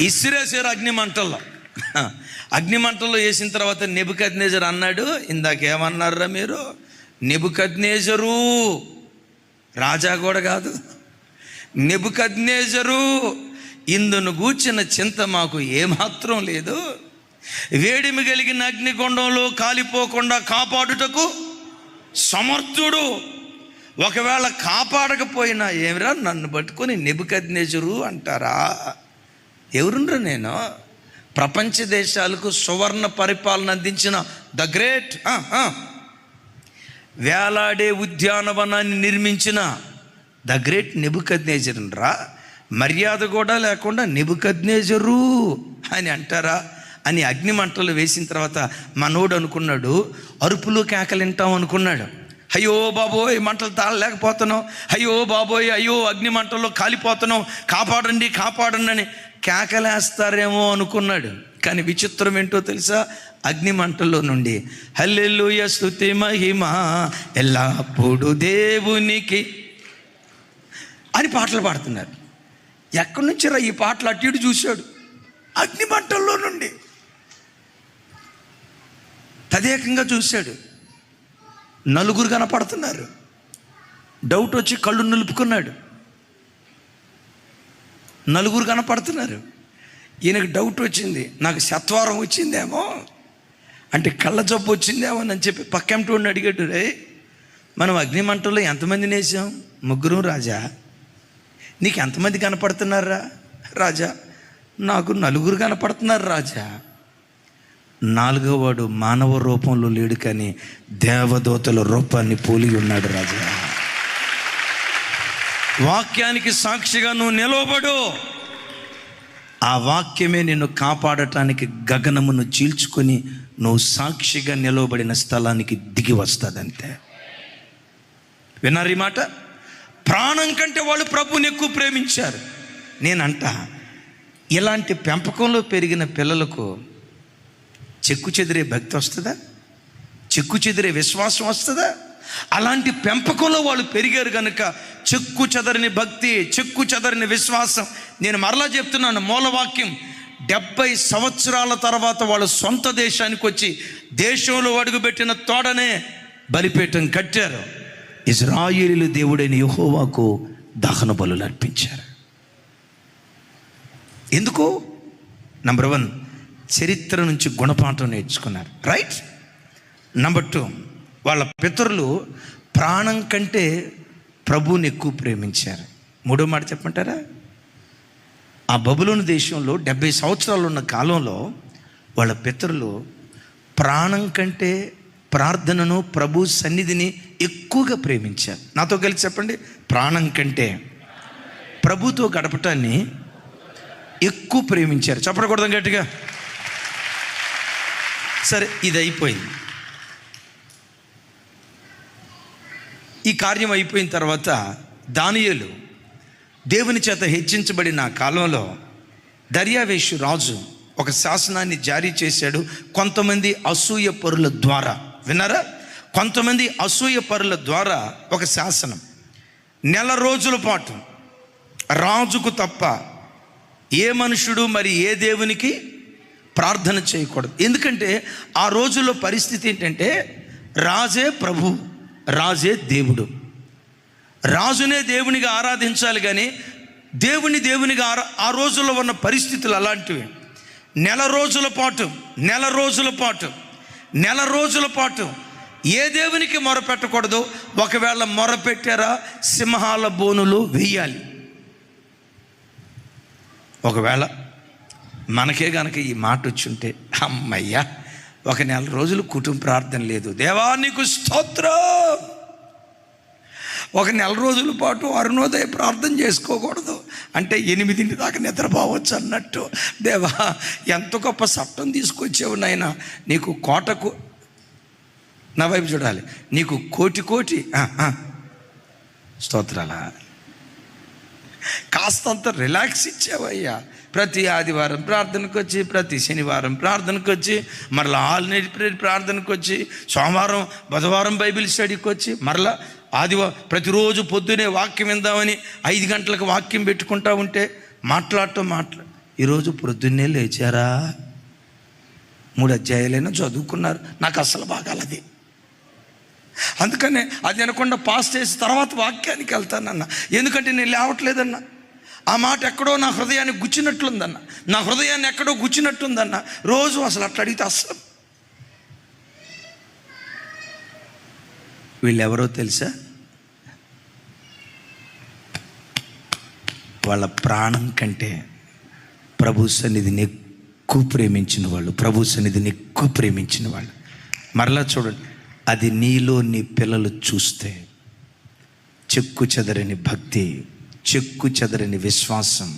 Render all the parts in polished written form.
ఇసిరేసారు అగ్నిమంటల్లో వేసిన తర్వాత నెబుకద్నెజరు అన్నాడు, ఇందాకేమన్నారా మీరు, నెబుకద్నెజరు రాజా కూడా కాదు, నెబుకద్నెజరు ఇందును గూర్చిన చింత మాకు ఏమాత్రం లేదు. వేడిమి కలిగిన అగ్నిగుండంలో కాలిపోకుండా కాపాడుటకు సమర్థుడు. ఒకవేళ కాపాడకపోయినా ఏమిరా నన్ను పట్టుకొని నెబుకద్నెజరు అంటారా? ఎవరుండ్రా నేను? ప్రపంచ దేశాలకు సువర్ణ పరిపాలన అందించిన ద గ్రేట్, వేలాడే ఉద్యానవనాన్ని నిర్మించిన ద గ్రేట్ నెబుకద్నెజరురా. మర్యాద కూడా లేకుండా నెబుకద్నెజరు అని అంటారా అని అగ్నిమంటలు వేసిన తర్వాత మనోడు అనుకున్నాడు, అరుపులు కేకలు వింటాం అనుకున్నాడు. అయ్యో బాబోయ్ మంటలు తాళలేకపోతున్నాం, అయ్యో బాబోయ్ అయ్యో అగ్నిమంటల్లో కాలిపోతున్నాం, కాపాడండి కాపాడండి అని కేకలేస్తారేమో అనుకున్నాడు. కానీ విచిత్రం ఏంటో తెలుసా? అగ్నిమంటల్లో నుండి హల్లెలూయా స్తుతి మహిమ ఎల్లప్పుడు దేవునికి అని పాటలు పాడుతున్నారు. ఎక్కడి నుంచి రా ఈ పాటలు? అటు ఇటు చూశాడు, అగ్నిమంటల్లో నుండి తదేకంగా చూశాడు. నలుగురు కనపడుతున్నారు. డౌట్ వచ్చి కళ్ళు నిలుపుకున్నాడు. నలుగురు కనపడుతున్నారు. ఈయనకు డౌట్ వచ్చింది, నాకు శత్వారం వచ్చిందేమో, అంటే కళ్ళ జబ్బు వచ్చిందేమో అని చెప్పి పక్కంటోడిని అడిగాడు, రే మనం అగ్నిమంటల్లో ఎంతమందిని వేసాం? ముగ్గురు రాజా. నీకు ఎంతమంది కనపడుతున్నారా రాజా? నాకు నలుగురు కనపడుతున్నారు రాజా. నాలుగోవాడు మానవ రూపంలో లేడు, కానీ దేవదూతల రూపాన్ని పోలి ఉన్నాడు రాజా. వాక్యానికి సాక్షిగా నువ్వు నిలవబడు, ఆ వాక్యమే నిన్ను కాపాడటానికి గగనమును చీల్చుకొని నువ్వు సాక్షిగా నిలవబడిన స్థలానికి దిగి వస్తుందంతే. విన్నారు ఈ మాట? ప్రాణం కంటే వాళ్ళు ప్రభువుని ఎక్కువ ప్రేమించారు. నేనంట ఇలాంటి పెంపకంలో పెరిగిన పిల్లలకు చెక్కు చెదిరే భక్తి వస్తుందా? చెక్కు చెదిరే విశ్వాసం వస్తుందా? అలాంటి పెంపకంలో వాళ్ళు పెరిగారు కనుక చెక్కు చెదరని భక్తి, చెక్కు చెదరని విశ్వాసం. నేను మరలా చెప్తున్నాను, మూలవాక్యం 70 సంవత్సరాల తర్వాత వాళ్ళు సొంత దేశానికి వచ్చి దేశంలో అడుగుపెట్టిన తోడనే బలిపీఠం కట్టారు. ఇశ్రాయేలీయుల దేవుడైన యెహోవాకు దహన బలులు అర్పించారు. ఎందుకు? నంబర్ 1, చరిత్ర నుంచి గుణపాఠం నేర్చుకున్నారు. రైట్. నంబర్ 2, వాళ్ళ పితరులు ప్రాణం కంటే ప్రభువుని ఎక్కువ ప్రేమించారు. మూడో మాట చెప్పమంటారా? ఆ బబులోను దేశంలో 70 సంవత్సరాలు ఉన్న కాలంలో వాళ్ళ పితరులు ప్రాణం కంటే ప్రార్థనను, ప్రభు సన్నిధిని ఎక్కువగా ప్రేమించారు. నాతో కలిసి చెప్పండి, ప్రాణం కంటే ప్రభుతో గడపటాన్ని ఎక్కువ ప్రేమించారు. చెప్పకూడదు గట్టిగా. సరే, ఇది అయిపోయింది. ఈ కార్యం అయిపోయిన తర్వాత దానియేలు దేవుని చేత హెచ్చించబడిన కాలంలో దర్యావేషు రాజు ఒక శాసనాన్ని జారీ చేశాడు. కొంతమంది అసూయ పరుల ద్వారా, విన్నారా? కొంతమంది అసూయ పరుల ద్వారా ఒక శాసనం, 1 నెల రోజుల పాటు రాజుకు తప్ప ఏ మనుషుడు మరి ఏ దేవునికి ప్రార్థన చేయకూడదు. ఎందుకంటే ఆ రోజుల్లో పరిస్థితి ఏంటంటే రాజే ప్రభు, రాజే దేవుడు. రాజునే దేవునిగా ఆరాధించాలి, కానీ దేవునిగా ఆ రోజుల్లో ఉన్న పరిస్థితులు అలాంటివి. 1 నెల రోజుల పాటు ఏ దేవునికి మొరపెట్టకూడదు. ఒకవేళ మొరపెట్టారా సింహాల బోనులు వేయాలి. ఒకవేళ మనకే గనక ఈ మాట వచ్చుంటే, అమ్మయ్యా 1 నెల రోజులు కుటుంబ ప్రార్థన లేదు, దేవా నీకు స్తోత్రం, 1 నెల రోజుల పాటు అరుణోదయ ప్రార్థన చేసుకోకూడదు అంటే 8 దాకా నిద్రపోవచ్చు అన్నట్టు. దేవా ఎంత గొప్ప చట్టం తీసుకొచ్చావు నాయనా, నీకు కోటకు, నా వైపు చూడాలి, నీకు కోటి స్తోత్రాలా, కాస్తంత రిలాక్స్ ఇచ్చావయ్యా. ప్రతి ఆదివారం ప్రార్థనకు వచ్చి, ప్రతి శనివారం ప్రార్థనకు వచ్చి, మరలా ఆల్టర్నేట్ ప్రార్థనకు వచ్చి, సోమవారం బుధవారం బైబిల్ స్టడీకి వచ్చి, మరలా ఆదివారం ప్రతిరోజు పొద్దునే వాక్యం విందామని 5 గంటలకు వాక్యం పెట్టుకుంటా ఉంటే ఈరోజు ప్రొద్దున్నే లేచారా, 3 అధ్యాయాలైనా చదువుకున్నారు, నాకు అస్సలు బాగాలది, అందుకనే అది అనకుండా పాస్ చేసి తర్వాత వాక్యానికి వెళ్తానన్న. ఎందుకంటే నేను లేవట్లేదన్న, ఆ మాట ఎక్కడో నా హృదయాన్ని గుచ్చినట్లుందన్న, నా హృదయాన్ని ఎక్కడో గుచ్చినట్టుందన్న. రోజు అసలు అట్లా అడిగితే అస్సలు. వీళ్ళెవరో తెలుసా? వాళ్ళ ప్రాణం కంటే ప్రభు సన్నిధిని ఎక్కువ ప్రేమించిన వాళ్ళు, ప్రభు సన్నిధిని ఎక్కువ ప్రేమించిన వాళ్ళు. మరలా చూడండి, అది నీలో నీ పిల్లలు చూస్తే చెక్కు చెదరని భక్తి, చెక్కు చెదరని విశ్వాసం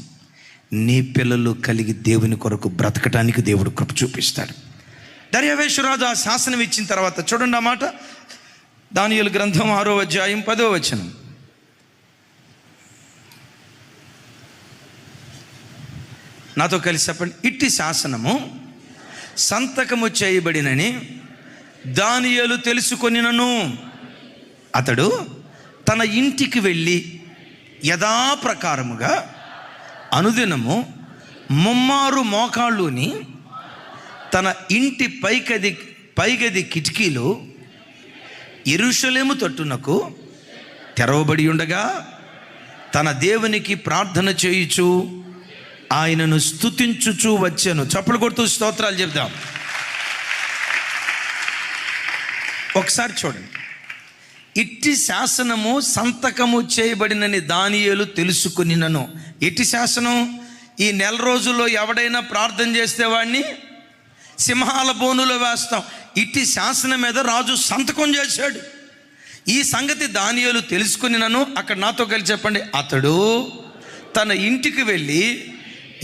నీ పిల్లలు కలిగి దేవుని కొరకు బ్రతకటానికి దేవుడు కృప చూపిస్తాడు. దర్యావేషురాజు ఆ శాసనం ఇచ్చిన తర్వాత చూడండి ఆ మాట, దానియేలు గ్రంథం 6వ అధ్యాయం 10వ వచనం. నాతో కలిసి చెప్పండి. ఇట్టి శాసనము సంతకము చేయబడినని దానియేలు తెలుసుకొనినను అతడు తన ఇంటికి వెళ్ళి యథాప్రకారముగా అనుదినము ముమ్మారు మోకాళ్ళుని తన ఇంటి పైగది కిటికీలు యెరూషలేము తట్టునకు తెరవబడి ఉండగా తన దేవునికి ప్రార్థన చేయుచు ఆయనను స్తుతించుచు వచ్చాను. చప్పలు కొడుతూ స్తోత్రాలు చెప్దాం. ఒకసారి చూడండి, ఇట్టి శాసనము సంతకము చేయబడినని దానియేలు తెలుసుకునినను. ఇట్టి శాసనం, ఈ నెల రోజుల్లో ఎవడైనా ప్రార్థన చేస్తే వాడిని సింహాల బోనులో వేస్తాం. ఇట్టి శాసనం మీద రాజు సంతకం చేశాడు. ఈ సంగతి దానియేలు తెలుసుకునినను. అక్కడ నాతో కలిసి చెప్పండి. అతడు తన ఇంటికి వెళ్ళి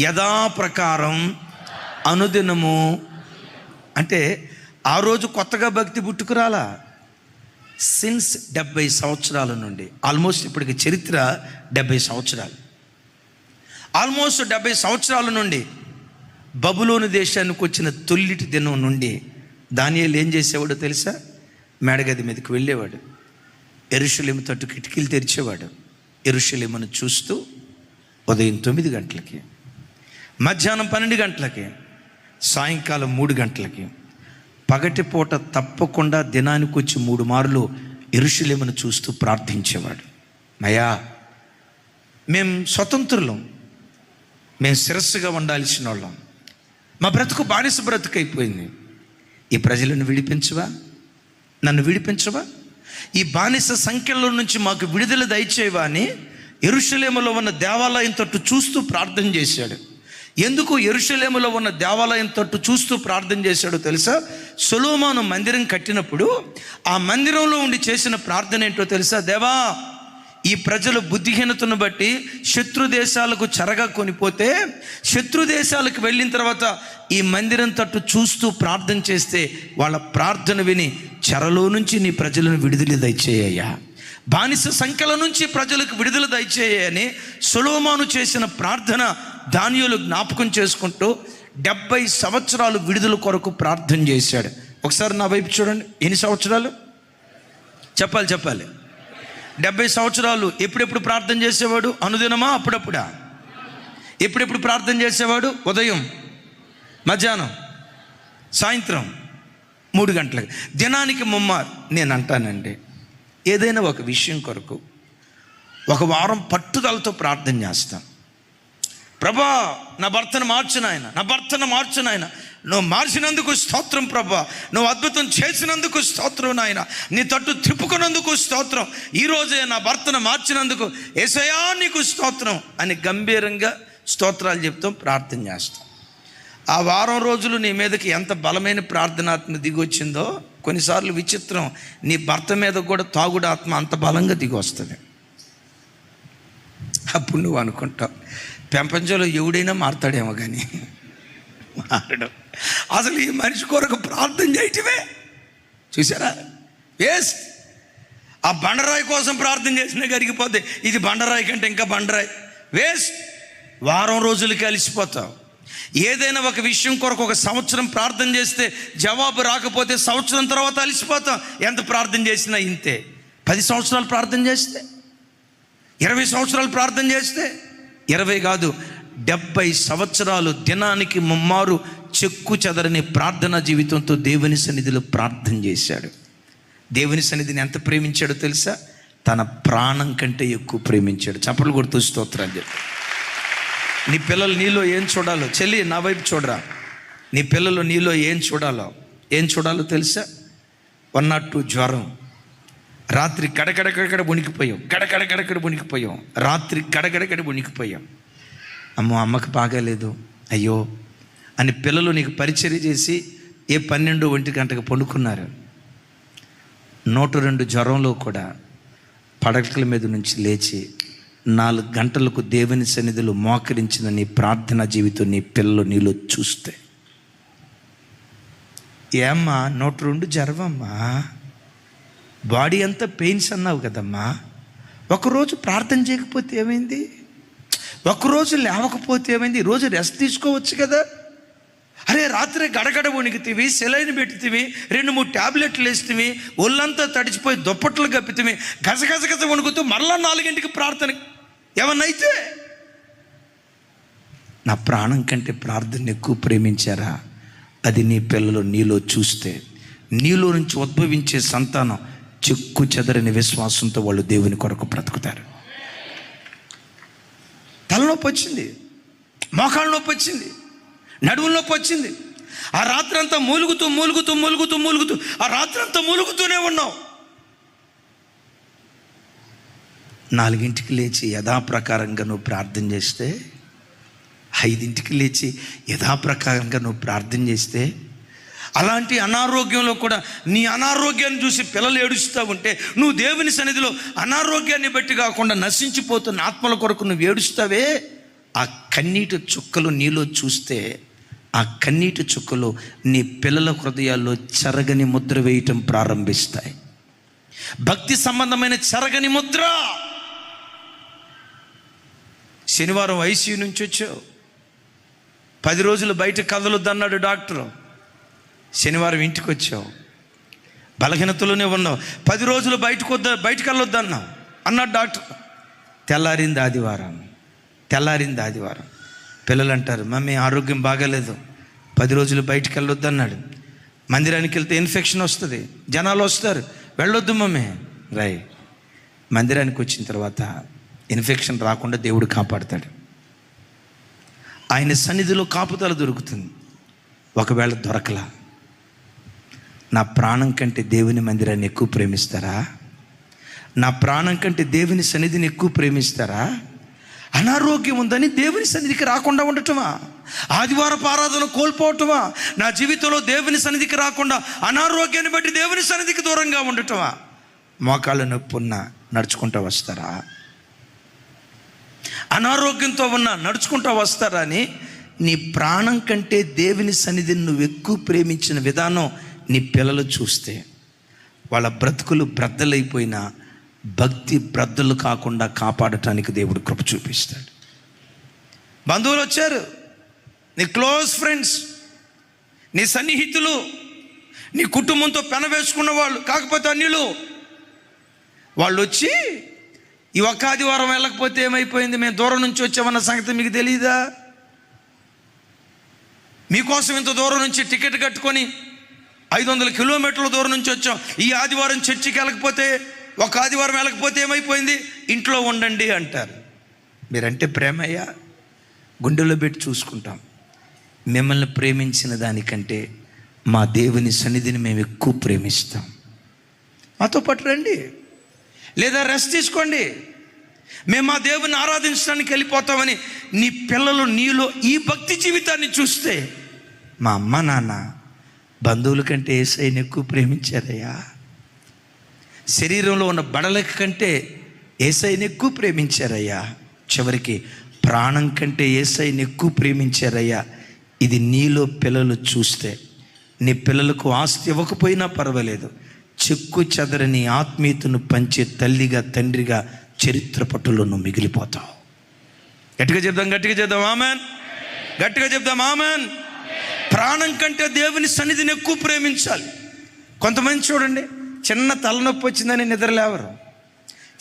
యథాప్రకారం అనుదినము, అంటే ఆ రోజు కొత్తగా భక్తి పుట్టుకురాలా, సిన్స్ 70 సంవత్సరాల నుండి, ఆల్మోస్ట్ ఇప్పటికి చరిత్ర 70 సంవత్సరాలు, ఆల్మోస్ట్ 70 సంవత్సరాల నుండి బబులోను దేశానికి వచ్చిన తొల్లిటి దినం నుండి దానియేలు ఏం చేసేవాడో తెలుసా? మేడగది మీదకి వెళ్ళేవాడు, యెరూషలేము తట్టు కిటికీలు తెరిచేవాడు, యెరూషలేమును చూస్తూ ఉదయం 9 గంటలకి, మధ్యాహ్నం 12 గంటలకి, సాయంకాలం 3 గంటలకి, పగటిపూట తప్పకుండా దినానికి వచ్చి 3 మార్లు యెరూషలేమును చూస్తూ ప్రార్థించేవాడు. అయ్యా, మేము స్వతంత్రులం, మేము శిరస్సుగా ఉండాల్సిన వాళ్ళం, మా బ్రతుకు బానిస బ్రతుకు అయిపోయింది. ఈ ప్రజలను విడిపించవా, నన్ను విడిపించవా, ఈ బానిస సంఖ్యలో నుంచి మాకు విడుదల దయచేయవా అని యెరూషలేములో ఉన్న దేవాలయం తట్టు చూస్తూ ప్రార్థన చేశాడు. ఎందుకు యెరూషలేములో ఉన్న దేవాలయం తట్టు చూస్తూ ప్రార్థన చేశాడో తెలుసా? సొలొమోను మందిరం కట్టినప్పుడు ఆ మందిరంలో ఉండి చేసిన ప్రార్థన ఏంటో తెలుసా? దేవా, ఈ ప్రజలు బుద్ధిహీనతను బట్టి శత్రు దేశాలకు చెరగా కొనిపోతే, శత్రు దేశాలకు వెళ్ళిన తర్వాత ఈ మందిరం తట్టు చూస్తూ ప్రార్థన చేస్తే వాళ్ళ ప్రార్థన విని చెరలో నుంచి నీ ప్రజలను విడుదల దయచేయ్యా, బానిస సంఖ్యల నుంచి ప్రజలకు విడుదల దయచేయని సొలొమోను చేసిన ప్రార్థన దానియేలు జ్ఞాపకం చేసుకుంటూ 70 సంవత్సరాలు విడుదల కొరకు ప్రార్థన చేశాడు. ఒకసారి నా వైపు చూడండి. ఎన్ని సంవత్సరాలు చెప్పాలి? 70 సంవత్సరాలు. ఎప్పుడెప్పుడు ప్రార్థన చేసేవాడు? అనుదినమా, అప్పుడప్పుడా? ఎప్పుడెప్పుడు ప్రార్థన చేసేవాడు? ఉదయం, మధ్యాహ్నం, సాయంత్రం 3 గంటలకు, దినానికి ముమ్మారు. నేను అంటానండి, ఏదైనా ఒక విషయం కొరకు 1 వారం పట్టుదలతో ప్రార్థన చేస్తాను. ప్రభా, నా భర్తను మార్చు నాయన, నా భర్తను మార్చు నాయన, నువ్వు మార్చినందుకు స్తోత్రం ప్రభా, నువ్వు అద్భుతం చేసినందుకు స్తోత్రం నాయన, నీ తట్టు తిప్పుకున్నందుకు స్తోత్రం, ఈరోజే నా భర్తను మార్చినందుకు యేసయ్యా నీకు స్తోత్రం అని గంభీరంగా స్తోత్రాలు చెప్తాం, ప్రార్థన చేస్తాం. ఆ వారం రోజులు నీ మీదకి ఎంత బలమైన ప్రార్థనాత్మ దిగొచ్చిందో, కొన్నిసార్లు విచిత్రం, నీ భర్త మీద కూడా తాగుడు ఆత్మ అంత బలంగా దిగి వస్తుంది. అప్పుడు నువ్వు అనుకుంటావు, ప్రపంచంలో ఎవడైనా మారతాడేమో కానీ మారడం. అసలు ఈ మనిషి కొరకు ప్రార్థన చేయటమే చూసారా వేస్ట్. ఆ బండరాయి కోసం ప్రార్థన చేసినా కరిగిపోతే, ఇది బండరాయి కంటే ఇంకా బండరాయి, వేస్ట్. వారం రోజులకి అలిసిపోతావు. ఏదైనా ఒక విషయం కొరకు 1 సంవత్సరం ప్రార్థన చేస్తే జవాబు రాకపోతే సంవత్సరం తర్వాత అలిసిపోతాం. ఎంత ప్రార్థన చేసినా ఇంతే. 10 సంవత్సరాలు ప్రార్థన చేస్తే, 20 సంవత్సరాలు ప్రార్థన చేస్తే, 20 కాదు 70 సంవత్సరాలు దినానికి ముమ్మారు చెక్కు చెదరని ప్రార్థనా జీవితంతో దేవుని సన్నిధిలో ప్రార్థన చేశాడు. దేవుని సన్నిధిని ఎంత ప్రేమించాడో తెలుసా? తన ప్రాణం కంటే ఎక్కువ ప్రేమించాడు. చప్పలు కొడుతూ స్తోత్రాలు చెప్పి. నీ పిల్లలు నీలో ఏం చూడాలో, చెల్లి నా వైపు చూడరా, నీ పిల్లలు నీలో ఏం చూడాలో తెలుసా? 102 జ్వరం, రాత్రి గడగడగడ వణికిపోయాం, గడగడగడ వణికిపోయాం, రాత్రి గడగడగడ వణికిపోయాం. అమ్మకి బాగాలేదు అయ్యో అని పిల్లలు నీకు పరిచర్య చేసి 12-1 గంటకు పండుకున్నారు. 102 జ్వరంలో కూడా పడకల మీద నుంచి లేచి 4 గంటలకు దేవుని సన్నిధిలో మోకరించిన నీ ప్రార్థనా జీవితం నీ పిల్లలు నీలో చూస్తే, ఏమ్మా 102 జ్వరమమ్మా, బాడీ అంతా పెయిన్స్ అన్నావు కదమ్మా, ఒకరోజు ప్రార్థన చేయకపోతే ఏమైంది, ఒకరోజు లేవకపోతే ఏమైంది, ఈరోజు రెస్ట్ తీసుకోవచ్చు కదా. అరే రాత్రి గడగడ వణికితివి, సెలైన్ పెట్టితివి, 2-3 ట్యాబ్లెట్లు వేస్తేవి, ఒళ్ళంతా తడిచిపోయి దుప్పట్లు కప్పితివి, గజగజ వణుకుతూ మరలా 4 గంటకి ప్రార్థన. ఏమన్నైతే నా ప్రాణం కంటే ప్రార్థన ఎక్కువ ప్రేమించారా? అది నీ పిల్లలు నీలో చూస్తే, నీలో నుంచి ఉద్భవించే సంతానం చెక్కు చెదరని విశ్వాసంతో వాళ్ళు దేవుని కొరకు బ్రతుకుతారు. తలనొప్పి వచ్చింది, మోకాళ్ళ నొప్పి వచ్చింది, నడువుల నొప్పి వచ్చింది, ఆ రాత్రి అంతా మూలుగుతూ ఆ రాత్రి అంతా మూలుగుతూనే ఉన్నావు. 4ంటికి లేచి యథాప్రకారంగా నువ్వు ప్రార్థన చేస్తే, 5ంటికి లేచి యథాప్రకారంగా నువ్వు ప్రార్థన చేస్తే, అలాంటి అనారోగ్యంలో కూడా నీ అనారోగ్యాన్ని చూసి పిల్లలు ఏడుస్తూ ఉంటే, నువ్వు దేవుని సన్నిధిలో అనారోగ్యాన్ని బట్టి కాకుండా నశించిపోతున్న ఆత్మల కొరకు నువ్వు ఏడుస్తావే, ఆ కన్నీటి చుక్కలు నీలో చూస్తే, ఆ కన్నీటి చుక్కలు నీ పిల్లల హృదయాల్లో చెరగని ముద్ర వేయటం ప్రారంభిస్తాయి. భక్తి సంబంధమైన చెరగని ముద్ర. శనివారం ఐసీయూ నుంచి వచ్చావు, 10 రోజులు బయట కదలొద్దన్నాడు డాక్టరు. శనివారం ఇంటికి వచ్చావు, బలహీనతలోనే ఉన్నావు, 10 రోజులు బయటకు వెళ్ళొద్దన్నావు అన్నాడు డాక్టర్. తెల్లారింది ఆదివారం. పిల్లలు అంటారు, మమ్మీ ఆరోగ్యం బాగాలేదు, 10 రోజులు బయటకు వెళ్ళొద్దన్నాడు. మందిరానికి వెళ్తే ఇన్ఫెక్షన్ వస్తుంది, జనాలు వస్తారు, వెళ్ళొద్దు మమ్మీ. మందిరానికి వచ్చిన తర్వాత ఇన్ఫెక్షన్ రాకుండా దేవుడు కాపాడుతాడు. ఆయన సన్నిధిలో కాపుదల దొరుకుతుంది. ఒకవేళ దొరకలా, నా ప్రాణం కంటే దేవుని మందిరాన్ని ఎక్కువ ప్రేమిస్తారా? నా ప్రాణం కంటే దేవుని సన్నిధిని ఎక్కువ ప్రేమిస్తారా? అనారోగ్యం ఉందని దేవుని సన్నిధికి రాకుండా ఉండటమా? ఆదివారపు ఆరాధన కోల్పోవటమా? నా జీవితంలో దేవుని సన్నిధికి రాకుండా అనారోగ్యాన్ని బట్టి దేవుని సన్నిధికి దూరంగా ఉండటమా? మోకాళ్ళ నొప్పి ఉన్నా నడుచుకుంటూ వస్తారా? అనారోగ్యంతో ఉన్నా నడుచుకుంటూ వస్తారా? అని నీ ప్రాణం కంటే దేవుని సన్నిధిని నువ్వు ఎక్కువ ప్రేమించిన విధానం నీ పిల్లలు చూస్తే, వాళ్ళ బ్రతుకులు బ్రద్దలైపోయినా భక్తి బ్రద్దలు కాకుండా కాపాడటానికి దేవుడు కృప చూపిస్తాడు. బంధువులు వచ్చారు, నీ క్లోజ్ ఫ్రెండ్స్, నీ సన్నిహితులు, నీ కుటుంబంతో పెనవేసుకున్న వాళ్ళు, కాకపోతే అన్యులు, వాళ్ళు వచ్చి ఈ ఒక్క ఆదివారం వెళ్ళకపోతే ఏమైపోయింది, మేము దూరం నుంచి వచ్చామన్న సంగతి మీకు తెలియదా? మీకోసం ఇంత దూరం నుంచి టికెట్ కట్టుకొని 500 కిలోమీటర్ల దూరం నుంచి వచ్చాం, ఈ ఆదివారం చర్చికి వెళ్ళకపోతే, ఒక ఆదివారం వెళ్ళకపోతే ఏమైపోయింది, ఇంట్లో ఉండండి అంటారు. మీరంటే ప్రేమయ్యా, గుండెలో పెట్టి చూసుకుంటాం. మిమ్మల్ని ప్రేమించిన దానికంటే మా దేవుని సన్నిధిని మేము ఎక్కువ ప్రేమిస్తాం. మాతో పాటు రండి, లేదా రెస్ట్ తీసుకోండి, మేము మా దేవుని ఆరాధించడానికి వెళ్ళిపోతామని నీ పిల్లలు నీలో ఈ భక్తి జీవితాన్ని చూస్తే, మా అమ్మ నాన్న బంధువుల కంటే యేసయ్యని ఎక్కువ ప్రేమించారయ్యా, శరీరంలో ఉన్న బడల కంటే యేసయ్యని ఎక్కువ ప్రేమించారయ్యా, చివరికి ప్రాణం కంటే యేసయ్యని ఎక్కువ ప్రేమించారయ్యా. ఇది నీలో పిల్లలు చూస్తే, నీ పిల్లలకు ఆస్తి ఇవ్వకపోయినా పర్వాలేదు, చెక్కు చెదరని ఆత్మీయతను పంచే తల్లిగా తండ్రిగా చరిత్ర పట్టులో నువ్వు మిగిలిపోతావు. గట్టిగా చెప్దాం ఆమెన్. గట్టిగా చెప్దాం ఆమెన్. ప్రాణం కంటే దేవుని సన్నిధిని ఎక్కువ ప్రేమించాలి. కొంతమంది చూడండి, చిన్న తలనొప్పి వచ్చిందని నిద్రలేవరు,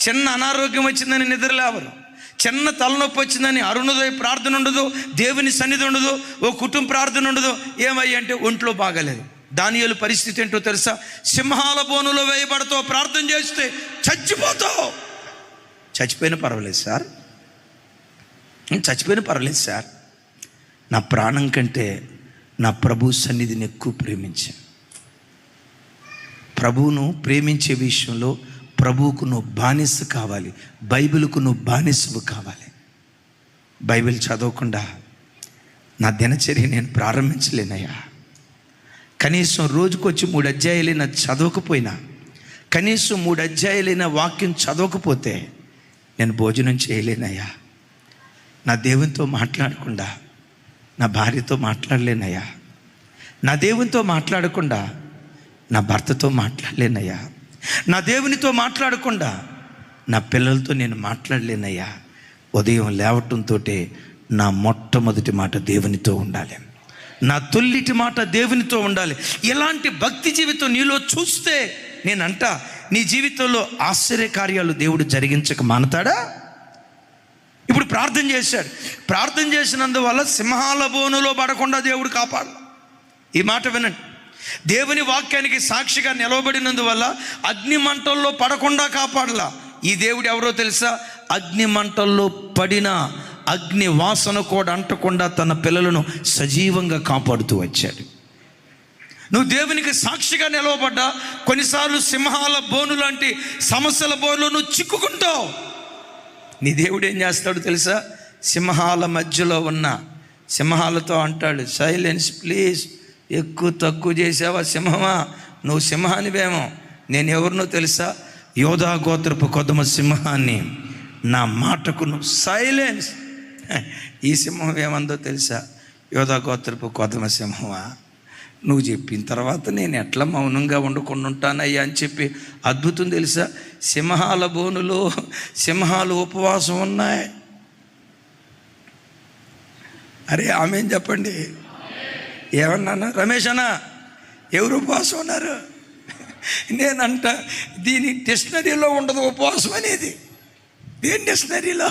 చిన్న అనారోగ్యం వచ్చిందని నిద్రలేవరు, చిన్న తలనొప్పి వచ్చిందని అరుణోదయ ప్రార్థన ఉండదు, దేవుని సన్నిధి ఉండదు, ఓ కుటుంబ ప్రార్థన ఉండదు. ఏమయ్యి అంటే ఒంట్లో బాగాలేదు. దానియేలు పరిస్థితి ఏంటో తెలుసా? సింహాల బోనులో వేయబడతావు, ప్రార్థన చేస్తే చచ్చిపోతావు. చచ్చిపోయినా పర్వాలేదు సార్, చచ్చిపోయినా పర్వాలేదు సార్, నా ప్రాణం కంటే నా ప్రభు సన్నిధిని ఎక్కువ ప్రేమించాను. ప్రభువును ప్రేమించే విషయంలో ప్రభువుకు నువ్వు బానిస కావాలి, బైబిల్కు నువ్వు బానిసవు కావాలి. బైబిల్ చదవకుండా నా దినచర్య నేను ప్రారంభించలేనయ్యా. కనీసం రోజుకొచ్చి 3 అధ్యాయాలైనా చదవకపోయినా, కనీసం 3 అధ్యాయాలైన వాక్యం చదవకపోతే నేను భోజనం చేయలేనయ్యా. నా దేవునితో మాట్లాడకుండా నా భార్యతో మాట్లాడలేనయ్యా. నా దేవునితో మాట్లాడకుండా నా భర్తతో మాట్లాడలేనయ్యా. నా దేవునితో మాట్లాడకుండా నా పిల్లలతో నేను మాట్లాడలేనయ్యా. ఉదయం లేవటంతో నా మొట్టమొదటి మాట దేవునితో ఉండాలి, నా తొల్లిటి మాట దేవునితో ఉండాలి. ఇలాంటి భక్తి జీవితం నీలో చూస్తే నేనంట నీ జీవితంలో ఆశ్చర్యకార్యాలు దేవుడు జరిగించక మానతాడా? ఇప్పుడు ప్రార్థన చేశాడు, ప్రార్థన చేసినందువల్ల సింహాల బోనులో పడకుండా దేవుడు కాపాడు. ఈ మాట వినండి, దేవుని వాక్యానికి సాక్షిగా నిలవబడినందువల్ల అగ్ని మంటల్లో పడకుండా కాపాడలా. ఈ దేవుడు ఎవరో తెలుసా? అగ్ని మంటల్లో పడిన అగ్ని వాసన కూడా అంటకుండా తన పిల్లలను సజీవంగా కాపాడుతూ వచ్చాడు. నువ్వు దేవునికి సాక్షిగా నిలవబడ్డా కొన్నిసార్లు సింహాల బోను లాంటి సమస్యల బోనులో నువ్వు చిక్కుకుంటావు. నీ దేవుడు ఏం చేస్తాడు తెలుసా? సింహాల మధ్యలో ఉన్న సింహాలతో అంటాడు, సైలెన్స్ ప్లీజ్, ఎక్కువ తక్కువ చేసావా సింహమా? నువ్వు సింహానివేమో, నేను ఎవరినో తెలుసా? యోధా గోత్రపు కొదమ సింహాన్ని, నా మాటకు నువ్వు సైలెన్స్. ఈ సింహం ఏమందో తెలుసా? యోధా గోత్రపు కొదమ సింహమా, నువ్వు చెప్పిన తర్వాత నేను ఎట్లా మౌనంగా ఉండకుండా ఉంటానయ్యా అని చెప్పి అద్భుతం తెలుసా? సింహాల బోనులో సింహాలు ఉపవాసం ఉన్నాయి. అరే ఆమెన్ చెప్పండి. ఏమన్నా రమేష్ అన్న, ఎవరు ఉపవాసం ఉన్నారు? నేనంట దీని డిక్షనరీలో ఉండదు ఉపవాసం అనేది. దేని డిక్షనరీలో?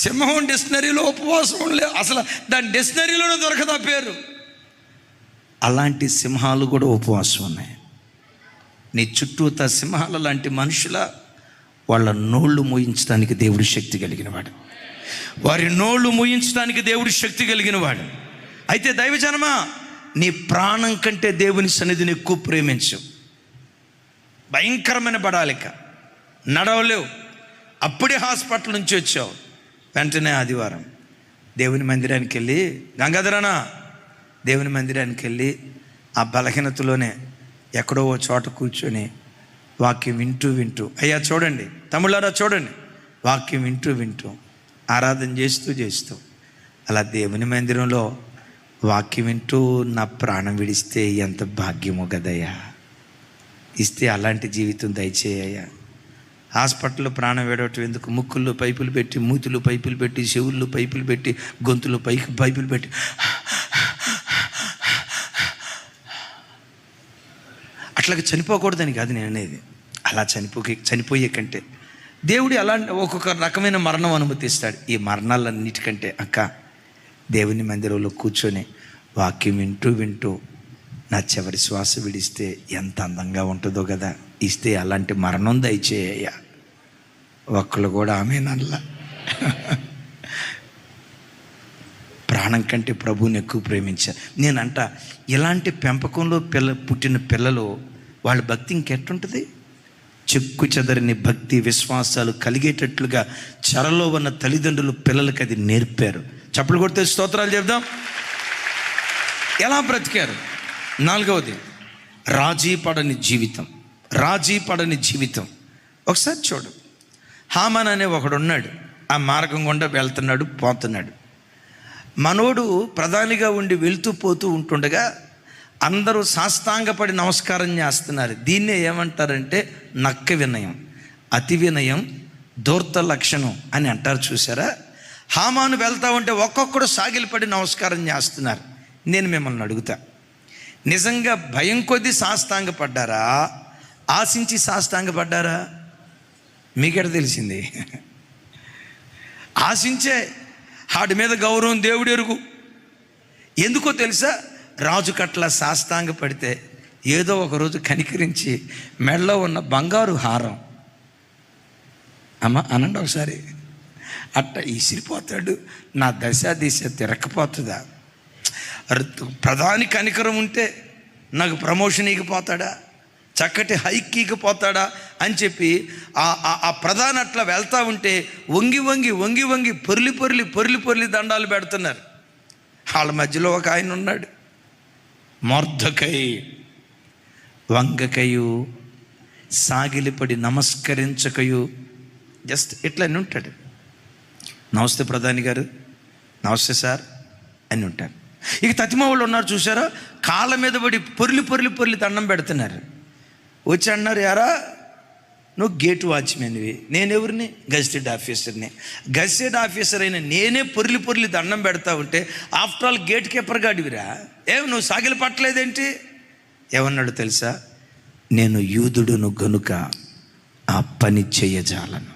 సింహం డిక్షనరీలో ఉపవాసం ఉండలేదు, అసలు దాని డిక్షనరీలోనే దొరకదు ఆ పేరు. అలాంటి సింహాలు కూడా ఉపవాసం ఉన్నాయి. నీ చుట్టూతా సింహాల లాంటి మనుషుల వాళ్ళ నోళ్ళు మూయించడానికి దేవుడు శక్తి కలిగిన వాడు, వారి నోళ్ళు మూయించడానికి దేవుడు శక్తి కలిగిన వాడు. అయితే దైవజనమా, నీ ప్రాణం కంటే దేవుని సన్నిధిని ఎక్కువ ప్రేమించు. భయంకరమైన బడాలిక, నడవలేవు, అప్పుడే హాస్పిటల్ నుంచి వచ్చావు, వెంటనే ఆదివారం దేవుని మందిరానికి వెళ్ళి, గంగాధరనా దేవుని మందిరానికి వెళ్ళి ఆ బలహీనతలోనే ఎక్కడో ఓ చోట కూర్చొని వాక్యం వింటూ వింటూ, అయ్యా చూడండి తమ్ముళ్ళారా చూడండి, వాక్యం వింటూ వింటూ ఆరాధన చేస్తూ చేస్తూ అలా దేవుని మందిరంలో వాక్యం వింటూ నా ప్రాణం విడిస్తే ఎంత భాగ్యమో కదయ్యా. ఇస్తే అలాంటి జీవితం దయచేయ్యా. హాస్పిటల్లో ప్రాణం వేడవటం ఎందుకు? ముక్కుల్లో పైపులు పెట్టి, మూతులు పైపులు పెట్టి, చెవుల్లో పైపులు పెట్టి, గొంతులో పైపులు పెట్టి అట్లాగే చనిపోకూడదని కాదు నేను అనేది. అలా చనిపోయే కంటే దేవుడు అలాంటి ఒక్కొక్క రకమైన మరణం అనుమతిస్తాడు. ఈ మరణాలన్నిటికంటే అక్క దేవుని మందిరంలో కూర్చొని వాక్యం వింటూ వింటూ నా చివరి శ్వాస విడిస్తే ఎంత అందంగా ఉంటుందో కదా. ఇస్తే అలాంటి మరణం దయచేయ్యా. ఒక్కళ్ళు కూడా ఆమెనల్లా. ప్రాణం కంటే ప్రభువుని ఎక్కువ ప్రేమించారు. నేనంట ఇలాంటి పెంపకంలో పుట్టిన పిల్లలు వాళ్ళ భక్తి ఇంకెట్టుంటుంది? చెక్కు చెదరని భక్తి విశ్వాసాలు కలిగేటట్లుగా చెరలో ఉన్న తల్లిదండ్రులు పిల్లలకి అది నేర్పారు. చప్పట్లు కొడితే స్తోత్రాలు చెప్దాం. ఎలా బ్రతికారు? 4వది, రాజీ పడని జీవితం. ఒకసారి చూడు, హామాన్ అనే ఒకడున్నాడు, ఆ మార్గం గుండా వెళ్తున్నాడు, పోతున్నాడు. మనోడు ప్రధానిగా ఉండి వెళ్తూ పోతూ ఉంటుండగా అందరూ సాష్టాంగపడి నమస్కారం చేస్తున్నారు. దీన్నే ఏమంటారంటే నక్క వినయం, అతి వినయం, ధూర్త లక్షణం అని అంటారు చూసారా. హామాను వెళ్తా ఉంటే ఒక్కొక్కడు సాగిలిపడి నమస్కారం చేస్తున్నారు. నేను మిమ్మల్ని అడుగుతా, నిజంగా భయం కొద్దీ సాష్టాంగపడ్డారా, ఆశించి సాష్టాంగపడ్డారా? మీకెట తెలిసింది? ఆశించే వాడి మీద గౌరవం దేవుడు ఎరుగు. ఎందుకో తెలుసా? రాజు కట్ల సాష్టాంగ పడితే ఏదో ఒకరోజు కనికరించి మెడలో ఉన్న బంగారు హారం అమ్మ అనండి ఒకసారి, అట్ట ఈసిరిపోతాడు. నా దిశ తిరక్కపోతుందా? ప్రధాని కనికరం ఉంటే నాకు ప్రమోషన్ ఇగిపోతాడా, చక్కటి హైక్ ఇగిపోతాడా అని చెప్పి ఆ ప్రధాని అట్లా వెళ్తా ఉంటే వంగి వంగి వంగి వంగి పొర్లి పొర్లి పొర్లి పొర్లి దండాలు పెడుతున్నారు. వాళ్ళ మధ్యలో ఒక ఆయన ఉన్నాడు, మొర్దెకై. వంగకయు సాగిలిపడి నమస్కరించకయు జస్ట్ ఇట్లా అని ఉంటాడు. నమస్తే ప్రధాని గారు, నమస్తే సార్ అని ఉంటారు. ఇక తతిమ వాళ్ళు ఉన్నారు చూసారా, కాళ్ళ మీద పడి పొర్లి పొర్లి పొర్లి దండం పెడుతున్నారు. వచ్చి అన్నారు, యారా నువ్వు గేట్ వాచ్మెన్వి, నేనెవరిని? గజిటెడ్ ఆఫీసర్ని. గజిటెడ్ ఆఫీసర్ అయిన నేనే పొర్లి పొర్లి దండం పెడతా ఉంటే ఆఫ్టర్ ఆల్ గేట్ కీపర్ గాడివిరా, నువ్వు సాగిలి పట్టలేదేంటి? ఏమన్నాడు తెలుసా? నేను యూదుడును గనుక ఆ పని చేయజాలను.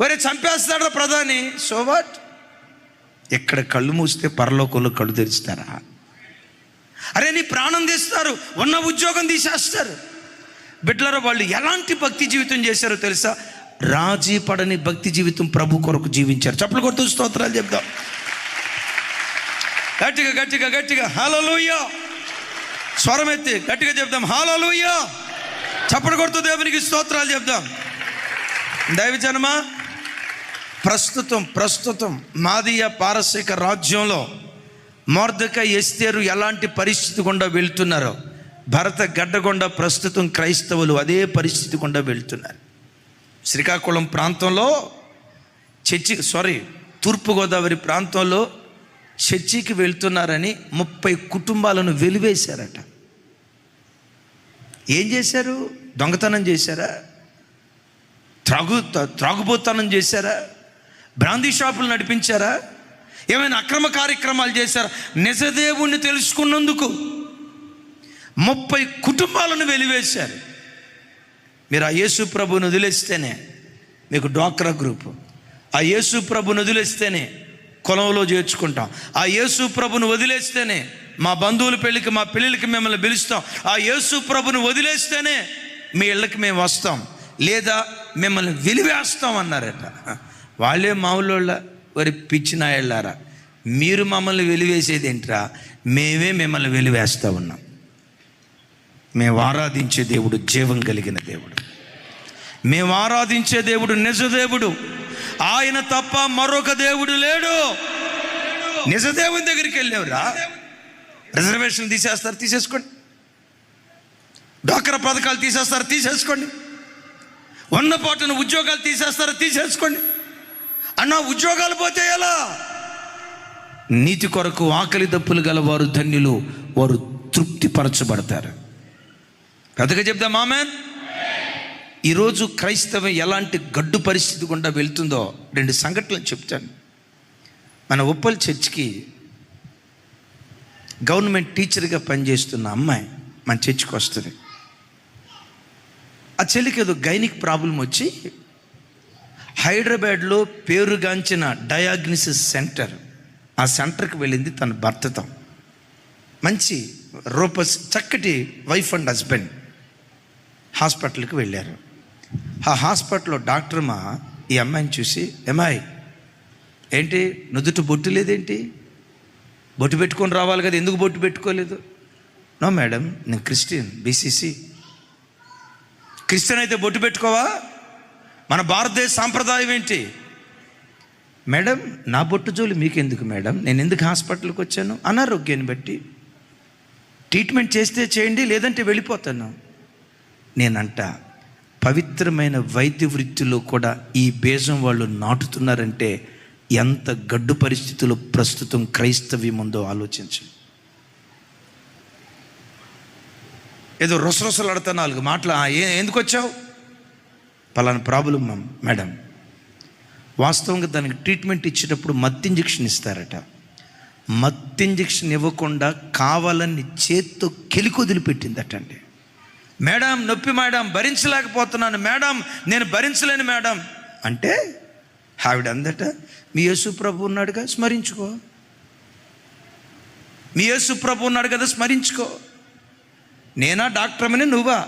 వరే చంపేస్తాడా ప్రధాని, సో వాట్? ఎక్కడ కళ్ళు మూస్తే పరలోకంలో కళ్ళు తెరుస్తారా? అరే నీ ప్రాణం తీస్తారు, ఉన్న ఉద్యోగం తీసేస్తారు. బిడ్డలారా, వాళ్ళు ఎలాంటి భక్తి జీవితం చేశారో తెలుసా? రాజీ పడని భక్తి జీవితం ప్రభు కొరకు జీవించారు. చప్పలు కొడుతూ స్తోత్రాలు చెప్దాం గట్టిగా గట్టిగా గట్టిగా. హల్లెలూయా. స్వరం ఎత్తి గట్టిగా చెప్దాం హల్లెలూయా. చప్పలు కొడుతూ దేవునికి స్తోత్రాలు చెప్దాం. దైవజనమా, ప్రస్తుతం మాదీయ పారసీక రాజ్యంలో మొర్దెకై, ఎస్తేరు ఎలాంటి పరిస్థితి గుండా వెళ్తున్నారో, భరత గడ్డ గుండా ప్రస్తుతం క్రైస్తవులు అదే పరిస్థితి గుండా వెళ్తున్నారు. శ్రీకాకుళం ప్రాంతంలో తూర్పుగోదావరి ప్రాంతంలో చర్చికి వెళ్తున్నారని 30 కుటుంబాలను వెలివేశారట. ఏం చేశారు? దొంగతనం చేశారా? త్రాగుబోతనం చేశారా? బ్రాందీ షాపులు నడిపించారా? ఏమైనా అక్రమ కార్యక్రమాలు చేశారా? నిజదేవుణ్ణి తెలుసుకున్నందుకు 30 కుటుంబాలను వెలివేశారు. మీరు ఆ యేసు ప్రభుని వదిలేస్తేనే మీకు డ్వాక్రా గ్రూపు, ఆ యేసు ప్రభుని వదిలేస్తేనే కులంలో చేర్చుకుంటాం, ఆ యేసు ప్రభుని వదిలేస్తేనే మా బంధువుల పెళ్ళికి మా పెళ్ళిళ్ళకి మిమ్మల్ని పిలుస్తాం, ఆ యేసు ప్రభుని వదిలేస్తేనే మీ ఇళ్ళకి మేము వస్తాం, లేదా మిమ్మల్ని వెలివేస్తాం అన్నారట. వాళ్ళే మామూలుళ్ళ, వారి పిచ్చినాయళ్ళారా, మీరు మమ్మల్ని వెలివేసేది ఏంట్రా? మేమే మిమ్మల్ని వెలివేస్తూ ఉన్నాం. మేము ఆరాధించే దేవుడు జీవం కలిగిన దేవుడు, మేము ఆరాధించే దేవుడు నిజదేవుడు. ఆయన తప్ప మరొక దేవుడు లేడు. నిజదేవుని దగ్గరికి వెళ్ళేవరా? రిజర్వేషన్లు తీసేస్తారు, తీసేసుకోండి. డ్వాక్రా పథకాలు తీసేస్తారు, తీసేసుకోండి. ఉన్నపాటున ఉద్యోగాలు తీసేస్తారు, తీసేసుకోండి. అన్న ఉద్యోగాలు పోతే ఎలా? నీతి కొరకు ఆకలి దప్పులు గల వారు ధన్యులు, వారు తృప్తిపరచబడతారు. కథగా చెప్దాం ఆమేన్. ఈరోజు క్రైస్తవం ఎలాంటి గడ్డు పరిస్థితి గుండా వెళ్తుందో 2 సంఘటనలు చెప్తాను. మన ఉప్పల్ చర్చికి గవర్నమెంట్ టీచర్గా పనిచేస్తున్న అమ్మాయి మన చర్చికి వస్తుంది. ఆ చెల్లికి ఏదో గైనిక్ ప్రాబ్లం వచ్చి హైదరాబాద్లో పేరుగాంచిన డయాగ్నోసిస్ సెంటర్, ఆ సెంటర్కి వెళ్ళింది తన భర్తతో. మంచి చక్కటి వైఫ్ అండ్ హస్బెండ్ హాస్పిటల్కి వెళ్ళారు. ఆ హాస్పిటల్లో డాక్టర్ మా ఈ అమ్మాయిని చూసి, అమ్మాయి ఏంటి నుదుట బొట్టు లేదేంటి? బొట్టు పెట్టుకొని రావాలి కదా, ఎందుకు బొట్టు పెట్టుకోలేదు? నో మేడం, నేను క్రిస్టియన్, బీసీసీ. క్రిస్టియన్ అయితే బొట్టు పెట్టుకోవా? మన భారతదేశ సాంప్రదాయం ఏంటి? మేడం నా బొట్టు జోలి మీకెందుకు మేడం, నేను ఎందుకు హాస్పిటల్కి వచ్చాను? అనారోగ్యాన్ని బట్టి ట్రీట్మెంట్ చేస్తే చేయండి, లేదంటే వెళ్ళిపోతాను. నేనంట పవిత్రమైన వైద్య వృత్తిలో కూడా ఈ బీజం వాళ్ళు నాటుతున్నారంటే ఎంత గడ్డు పరిస్థితుల్లో ప్రస్తుతం క్రైస్తవ్యం ఉందో ఆలోచించు. ఏదో రొసరొసలాడుతా 4 మాటలు, ఎందుకు వచ్చావు? పలానా ప్రాబ్లం మేడం. వాస్తవంగా దానికి ట్రీట్మెంట్ ఇచ్చేటప్పుడు మత్తు ఇంజెక్షన్ ఇస్తారట. మత్తు ఇంజెక్షన్ ఇవ్వకుండా కావాలని చేత్తో కెలికి వదిలిపెట్టిందటండి. మేడం నొప్పి మేడం, భరించలేకపోతున్నాను మేడం, నేను భరించలేను మేడం అంటే ఆవిడ అందట, మీ యేసు ప్రభు ఉన్నాడుగా స్మరించుకో, మీ యేసు ప్రభు ఉన్నాడు కదా స్మరించుకో. నేనా డాక్టర్ అని, నువ్వా?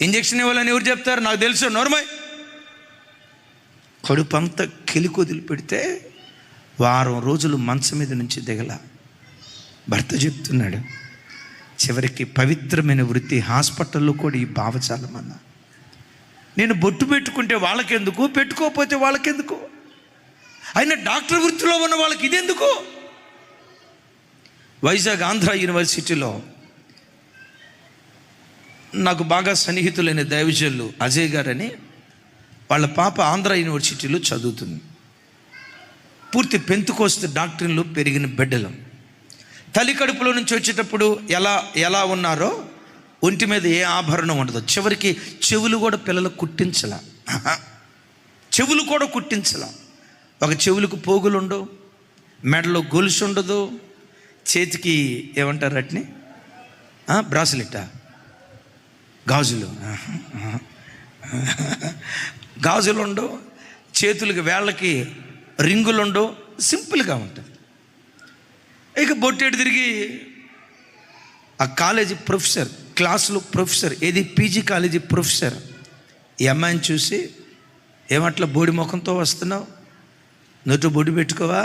ఇంజక్షన్ ఇవ్వాలని ఎవరు చెప్తారు? నాకు తెలుసు, నోర్మయ్. కడుపంతా కెలికి వదిలిపెడితే వారం రోజులు మంచం మీద నుంచి దిగల. భర్త చెప్తున్నాడు, చివరికి పవిత్రమైన వృత్తి హాస్పిటల్లో కూడా ఈ భావజాలం అన్న. నేను బొట్టు పెట్టుకుంటే వాళ్ళకెందుకు, పెట్టుకోకపోతే వాళ్ళకెందుకు? అయినా డాక్టర్ వృత్తిలో ఉన్న వాళ్ళకి ఇదెందుకు? వైజాగ్ ఆంధ్ర యూనివర్సిటీలో నాకు బాగా సన్నిహితులైన దైవజనులు అజయ్ గారని, వాళ్ళ పాప ఆంధ్ర యూనివర్సిటీలో చదువుతుంది. పూర్తి పెంతుకోస్తు డాక్టరీన్లో పెరిగిన బిడ్డలం. తల్లి కడుపులో నుంచి వచ్చేటప్పుడు ఎలా ఉన్నారో ఒంటి మీద ఏ ఆభరణం ఉండదు. చివరికి చెవులు కూడా పిల్లలు కుట్టించలా, చెవులు కూడా కుట్టించలా. ఒక చెవులకు పోగులు ఉండవు, మెడలో గొలుసు ఉండదు, చేతికి ఏమంటారు వాటిని, బ్రాస్లెట్టా, గాజులు ఉండవు, చేతులకి వేళ్ళకి రింగులు ఉండవు, సింపుల్గా ఉంటుంది. ఇక బొట్టేడు తిరిగి ఆ కాలేజీ ప్రొఫెసర్, క్లాసులో ప్రొఫెసర్, ఏది పీజీ కాలేజీ ప్రొఫెసర్, ఈ అమ్మాయిని చూసి, ఏమట్లా బోడి ముఖంతో వస్తున్నావు, నోటు బొడి పెట్టుకోవా,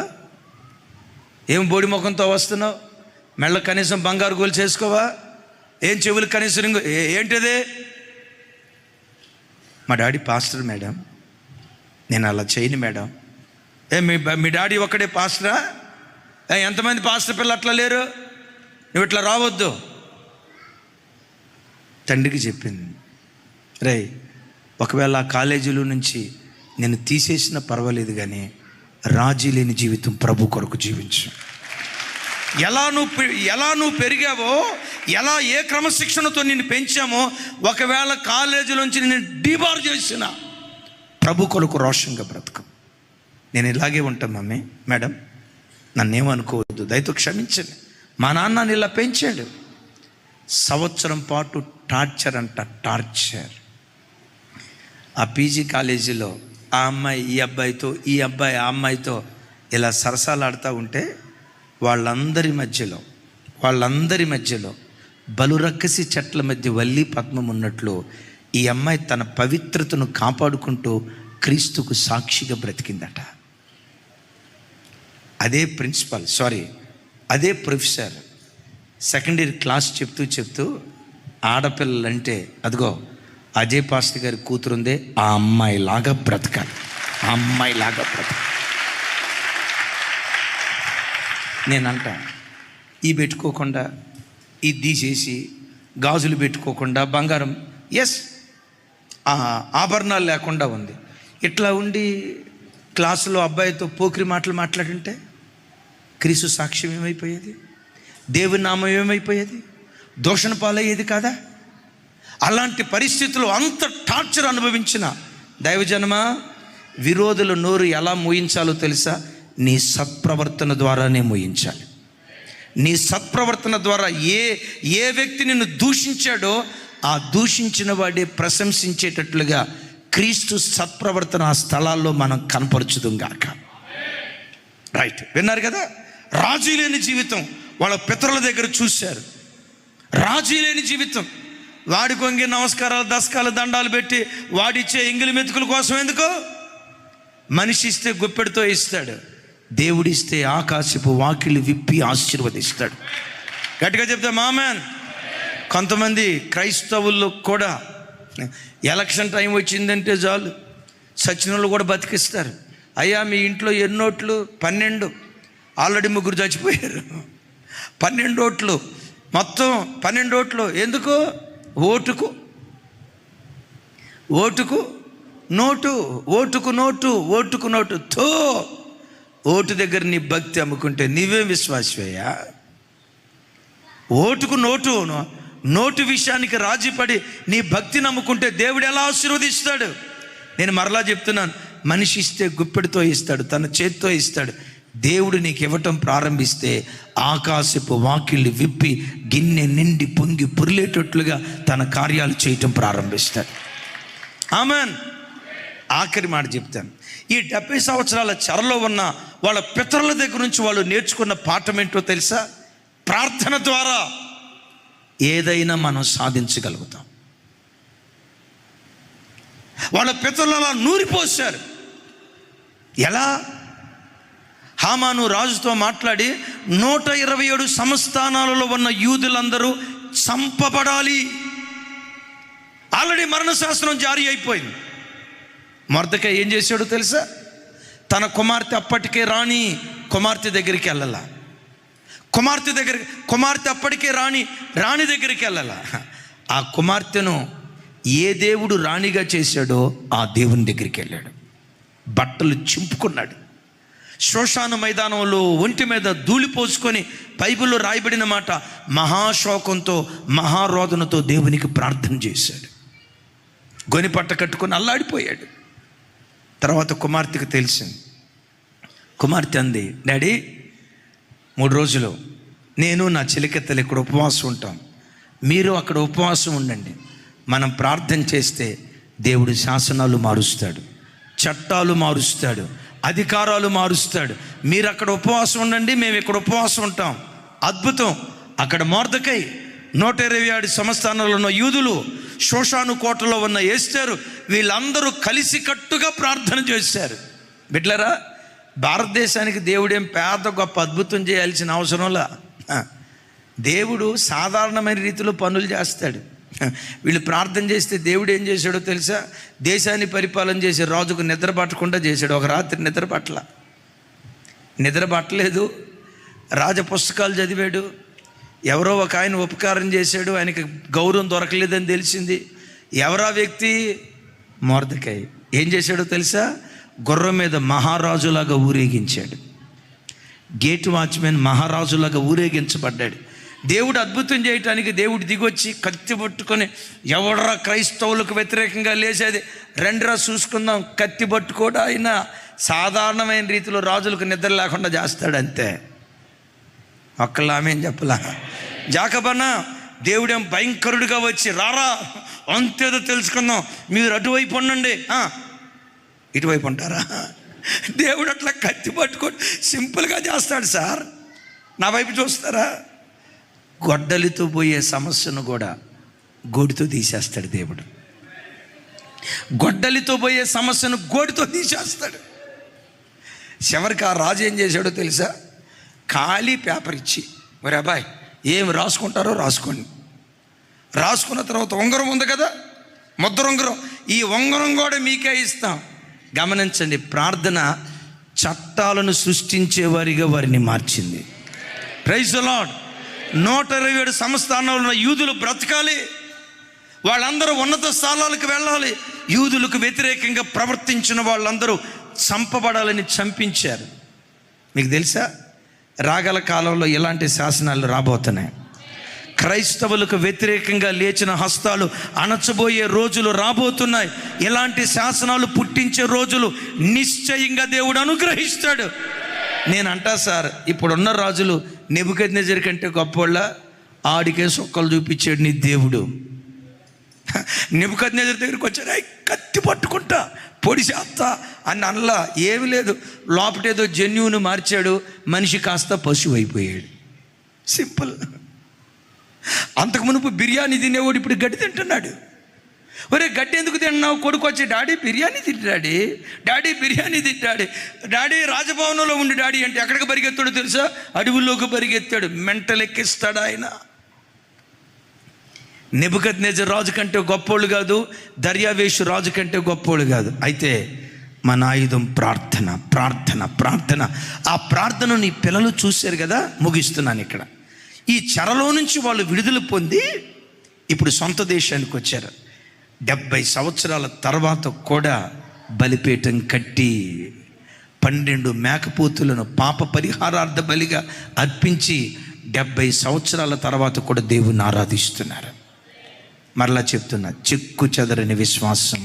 ఏం బోడి ముఖంతో వస్తున్నావు, మెళ్ళ కనీసం బంగారు గోలు చేసుకోవా, ఏం చెవులు కనీసం రింగు, ఏంటిదే? మా డాడీ పాస్టర్ మేడం, నేను అలా చేయను మేడం. మీ డాడీ ఒక్కడే పాస్టరా? ఎంతమంది పాస్టర్ పిల్లలు అట్లా లేరు, నువ్వు ఇట్లా రావద్దు. తండ్రికి చెప్పింది, రే ఒకవేళ ఆ కాలేజీలో నుంచి నేను తీసేసినా పర్వాలేదు, కానీ రాజీ లేని జీవితం ప్రభు కొరకు జీవించు. ఎలా నువ్వు పెరిగావో, ఎలా ఏ క్రమశిక్షణతో నిన్ను పెంచామో, ఒకవేళ కాలేజీలోంచి నేను డిబార్ చేసిన ప్రభు కొరకు రోషంగా బ్రతుకు. నేను ఇలాగే ఉంటాను మమ్మీ, మేడం నన్నేమనుకోవద్దు, దయతో క్షమించండి. మా నాన్న నన్ను ఇలా పెంచాడు. సంవత్సరం పాటు టార్చర్ అంట, టార్చర్. ఆ పీజీ కాలేజీలో ఆ అమ్మాయి ఈ అబ్బాయితో, ఈ అబ్బాయి ఆ అమ్మాయితో ఇలా సరసాలాడుతూ ఉంటే వాళ్ళందరి మధ్యలో బలురక్కసి చెట్ల మధ్య వల్లి పద్మం ఉన్నట్లు ఈ అమ్మాయి తన పవిత్రతను కాపాడుకుంటూ క్రీస్తుకు సాక్షిగా బ్రతికిందట. అదే ప్రొఫెసర్ సెకండ్ ఇయర్ క్లాస్ చెప్తూ ఆడపిల్లలంటే అదిగో అజయ్ పాస్టర్ గారి కూతురుందే, ఆ అమ్మాయిలాగా బ్రతకాలి, ఆ అమ్మాయిలాగా బ్రతకాలి. నేనంట ఈ పెట్టుకోకుండా, ఇది తీసేసి గాజులు పెట్టుకోకుండా, బంగారం ఆభరణాలు లేకుండా ఉంది. ఇట్లా ఉండి క్లాసులో అబ్బాయితో పోకిరి మాటలు మాట్లాడుంటే క్రీస్తు సాక్ష్యం ఏమైపోయేది? దేవుని నామం ఏమైపోయేది? దోషణ పాలయ్యేది కాదా? అలాంటి పరిస్థితుల్లో అంత టార్చర్ అనుభవించిన దైవజనమా, విరోధుల నోరు ఎలా మూయించాలో తెలుసా? నీ సత్ప్రవర్తన ద్వారానే మూయించాలి. నీ సత్ప్రవర్తన ద్వారా ఏ వ్యక్తి నిన్ను దూషించాడో ఆ దూషించిన వాడే ప్రశంసించేటట్లుగా క్రీస్తు సత్ప్రవర్తన ఆ స్థలాల్లో మనం కనపరచుదాం గాక. రైట్, విన్నారు కదా? రాజీ లేని జీవితం వాళ్ళ పితరుల దగ్గర చూశారు. రాజీ లేని జీవితం. వాడి కొంగి నమస్కారాలు, దశకాలు, దండాలు పెట్టి వాడిచ్చే ఎంగిలి మెతుకుల కోసం ఎందుకు? మనిషి ఇస్తే గుప్పెడితో ఇస్తాడు, దేవుడిస్తే ఆకాశపు వాకిలి విప్పి ఆశీర్వదిస్తాడు. గట్టిగా చెప్తే ఆమేన్. కొంతమంది క్రైస్తవుల్లో కూడా ఎలక్షన్ టైం వచ్చిందంటే చాలు సచిన వాళ్ళు కూడా బతికిస్తారు. అయ్యా మీ ఇంట్లో ఎన్ని ఓట్లు? 12. ఆల్రెడీ 3 చచ్చిపోయారు. 12 ఓట్లు, మొత్తం 12 ఓట్లు. ఎందుకు? ఓటుకు నోటు, ఓటుకు నోటు. ఓటు దగ్గర నీ భక్తి అమ్ముకుంటే నీవేం విశ్వాసయ్యా? ఓటుకు నోటు విషయానికి రాజీపడి నీ భక్తి నమ్ముకుంటే దేవుడు ఎలా ఆశీర్వదిస్తాడు? నేను మరలా చెప్తున్నాను, మనిషి ఇస్తే గుప్పెడితో ఇస్తాడు, తన చేతితో ఇస్తాడు. దేవుడు నీకు ఇవ్వటం ప్రారంభిస్తే ఆకాశపు వాకిళ్ళు విప్పి గిన్నె నిండి పొంగి పొర్లేటట్లుగా తన కార్యాలు చేయటం ప్రారంభిస్తాడు. ఆమేన్. ఆఖరి మాట చెప్తాను. ఈ 70 సంవత్సరాల చెరలో ఉన్న వాళ్ళ పితరుల దగ్గర నుంచి వాళ్ళు నేర్చుకున్న పాఠం ఏంటో తెలుసా? ప్రార్థన ద్వారా ఏదైనా మనం సాధించగలుగుతాం. వాళ్ళ పితరులు అలా నూరిపోశారు. ఎలా? హామాను రాజుతో మాట్లాడి 127 సంస్థానాలలో ఉన్న యూదులందరూ చంపబడాలి. ఆల్రెడీ మరణశాసనం జారీ అయిపోయింది. మొర్దెకై ఏం చేశాడో తెలుసా? తన కుమార్తె అప్పటికే రాణి కుమార్తె దగ్గరికి వెళ్ళాల. కుమార్తె అప్పటికే రాణి దగ్గరికి వెళ్ళాల. ఆ కుమార్తెను ఏ దేవుడు రాణిగా చేశాడో ఆ దేవుని దగ్గరికి వెళ్ళాడు. బట్టలు చింపుకున్నాడు. శ్మశాన మైదానంలో ఒంటి మీద ధూళిపోసుకొని బైబిల్లో రాయబడిన మాట, మహాశోకంతో మహారోదనతో దేవునికి ప్రార్థన చేశాడు. గొనిపట్ట కట్టుకొని అల్లాడిపోయాడు. తర్వాత కుమార్తెకు తెలిసింది. కుమార్తె అంది, డాడీ 3 రోజులు నేను నా చిలికెత్తలు ఇక్కడ ఉపవాసం ఉంటాం, మీరు అక్కడ ఉపవాసం ఉండండి. మనం ప్రార్థన చేస్తే దేవుడు శాసనాలు మారుస్తాడు, చట్టాలు మారుస్తాడు, అధికారాలు మారుస్తాడు. మీరు అక్కడ ఉపవాసం ఉండండి, మేము ఇక్కడ ఉపవాసం ఉంటాం. అద్భుతం. అక్కడ మొర్దెకై, 127 సంస్థానాల్లో ఉన్న యూదులు, షోషాను కోటలో ఉన్న ఎస్తేరు, వీళ్ళందరూ కలిసికట్టుగా ప్రార్థన చేశారు. బిడ్లరా, భారతదేశానికి దేవుడేం పేద గొప్ప అద్భుతం చేయాల్సిన అవసరంలా. దేవుడు సాధారణమైన రీతిలో పనులు చేస్తాడు. వీళ్ళు ప్రార్థన చేస్తే దేవుడు ఏం చేశాడో తెలుసా? దేశాన్ని పరిపాలన చేసే రాజుకు నిద్ర పట్టకుండా చేశాడు. ఒక రాత్రి నిద్ర పట్టలేదు. రాజ పుస్తకాలు చదివాడు. ఎవరో ఒక ఆయన ఉపకారం చేశాడు, ఆయనకి గౌరవం దొరకలేదని తెలిసింది. ఎవరా వ్యక్తి? మొర్దెకై. ఏం చేశాడో తెలుసా? గుర్రం మీద మహారాజులాగా ఊరేగించాడు. Gate watchman మహారాజులాగా ఊరేగించబడ్డాడు. దేవుడు అద్భుతం చేయటానికి దేవుడు దిగొచ్చి కత్తి పట్టుకొని, ఎవడరా క్రైస్తవులకు వ్యతిరేకంగా లేచేది, రెండురా చూసుకుందాం, కత్తి పట్టుకోడు. ఆయన సాధారణమైన రీతిలో రాజులకు నిద్ర లేకుండా చేస్తాడు అంతే. ఒక్కళ్ళు ఆమె చెప్పలా. జాకబన్నా, దేవుడేం భయంకరుడిగా వచ్చి, రారా అంతేదో తెలుసుకుందాం, మీరు అటువైపు ఉండండి, ఇటువైపు ఉంటారా? దేవుడు అట్లా కత్తి పట్టుకొని సింపుల్గా చేస్తాడు సార్. నా వైపు చూస్తారా? గొడ్డలితో పోయే సమస్యను కూడా గోడితో తీసేస్తాడు దేవుడు. గొడ్డలితో పోయే సమస్యను గోడితో తీసేస్తాడు. చివరికి ఆ రాజు ఏం చేశాడో తెలుసా? ఖాళీ పేపర్ ఇచ్చి, మరి అబ్బాయి ఏం రాసుకుంటారో రాసుకోండి. రాసుకున్న తర్వాత ఉంగరం ఉంది కదా, ముద్ర ఉంగరం, ఈ ఉంగరం కూడా మీకే ఇస్తాం. గమనించండి, ప్రార్థన చట్టాలను సృష్టించే వారిగా వారిని మార్చింది. Praise the lord. 127 సంస్థానాల్లో ఉన్న యూదులు బ్రతకాలి. వాళ్ళందరూ ఉన్నత స్థానాలకు వెళ్ళాలి. యూదులకు వ్యతిరేకంగా ప్రవర్తించిన వాళ్ళందరూ చంపబడాలని చంపించారు. మీకు తెలుసా, రాగల కాలంలో ఇలాంటి శాసనాలు రాబోతున్నాయి. క్రైస్తవులకు వ్యతిరేకంగా లేచిన హస్తాలు అణచబోయే రోజులు రాబోతున్నాయి. ఇలాంటి శాసనాలు పుట్టించే రోజులు నిశ్చయంగా దేవుడు అనుగ్రహిస్తాడు. నేనంటా సార్, ఇప్పుడున్న రాజులు నెబుకద్నెజర్ కంటే గొప్పోళ్ళ? ఆడికే సొక్కలు చూపించాడు నీ దేవుడు. నెబుకద్నెజర్ దగ్గరికి వచ్చాడు, కత్తి పట్టుకుంటా పొడి చేస్తా అని అనలా. ఏమి లేదు, లోపటేదో జన్యువును మార్చాడు, మనిషి కాస్త పశువు అయిపోయాడు. సింపుల్. అంతకు మునుపు బిర్యానీ తినేవాడు ఇప్పుడు గడ్డి తింటున్నాడు. ఒరే, గడ్డి ఎందుకు తిన్నావు? కొడుకు వచ్చి, డాడీ బిర్యానీ తింటాడు, డాడీ బిర్యానీ తింటాడు, డాడీ రాజభవనంలో ఉండి డాడీ అంటే ఎక్కడికి పరిగెత్తాడో తెలుసా? అడవుల్లోకి పరిగెత్తాడు. మెంటల్ ఎక్కిస్తాడు ఆయన. నెబుకద్నెజర్ రాజు కంటే గొప్పోళ్ళు కాదు, దర్యావేషు రాజు కంటే గొప్పోళ్ళు కాదు. అయితే మన ఆయుధం ప్రార్థన, ప్రార్థన, ప్రార్థన. ఆ ప్రార్థనని పిల్లలు చూశారు కదా. ముగిస్తున్నాను ఇక్కడ. ఈ చెరలో నుంచి వాళ్ళు విడుదల పొంది ఇప్పుడు సొంత దేశానికి వచ్చారు. 70 సంవత్సరాల తర్వాత కూడా బలిపీఠం కట్టి 12 మేకపోతులను పాప పరిహారార్థ బలిగా అర్పించి 70 సంవత్సరాల తర్వాత కూడా దేవుని ఆరాధిస్తున్నారు. మరలా చెప్తున్నా, చెక్కు చెదరని విశ్వాసం,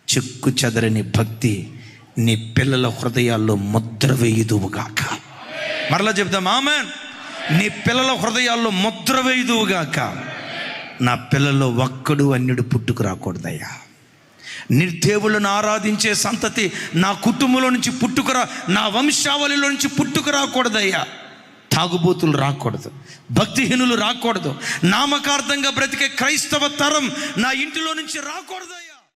చెక్కు చెదరని భక్తి నీ పిల్లల హృదయాల్లో ముద్ర వేయుదువుగాక. మరలా చెప్తాం, ఆమేన్. నీ పిల్లల హృదయాల్లో ముద్ర వేయుదువుగాక. నా పిల్లల్లో ఒక్కడు అన్యుడు పుట్టుకు రాకూడదయ్యా. నిర్దేవులను ఆరాధించే సంతతి నా కుటుంబంలో నుంచి పుట్టుకురా, నా వంశావళిలో నుంచి పుట్టుకురాకూడదయ్యా. తాగుబోతులు రాకూడదు, భక్తిహీనులు రాకూడదు, నామకార్థంగా బ్రతికే క్రైస్తవ తరం నా ఇంటిలో నుంచి రాకూడదయ్యా.